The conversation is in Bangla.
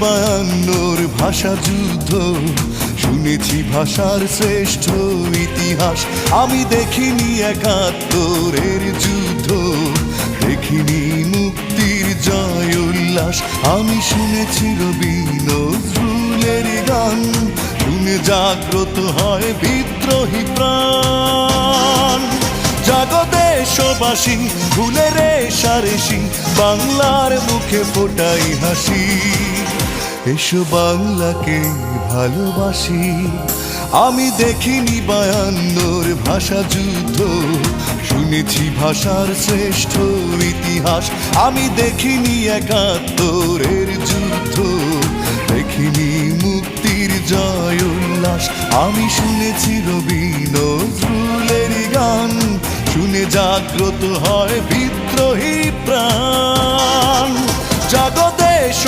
বায়ান্নর ভাষা যুদ্ধ, শুনেছি ভাষার শ্রেষ্ঠ ইতিহাস। আমি দেখিনি একাত্তরের যুদ্ধ, দেখিনি মুক্তির জয় উল্লাস। আমি শুনেছি রবি নজরুলের গান, শুনে জাগ্রত হয় বিদ্রোহী প্রাণ। জাগো দেশবাসী, ভুলে রেশারেশি, বাংলার মুখে ফোটাই হাসি। এসো বাংলাকে ভালোবাসি। আমি দেখিনি বায়ান্নর ভাষা যুদ্ধ, শুনেছি ভাষার শ্রেষ্ঠ ইতিহাস। আমি দেখিনি একাত্তরের যুদ্ধ, দেখিনি মুক্তির জয় উল্লাস। আমি শুনেছি রবি নজরুলের গান, শুনে জাগ্রত হয় বিদ্রোহী প্রাণ। জাগো দেশ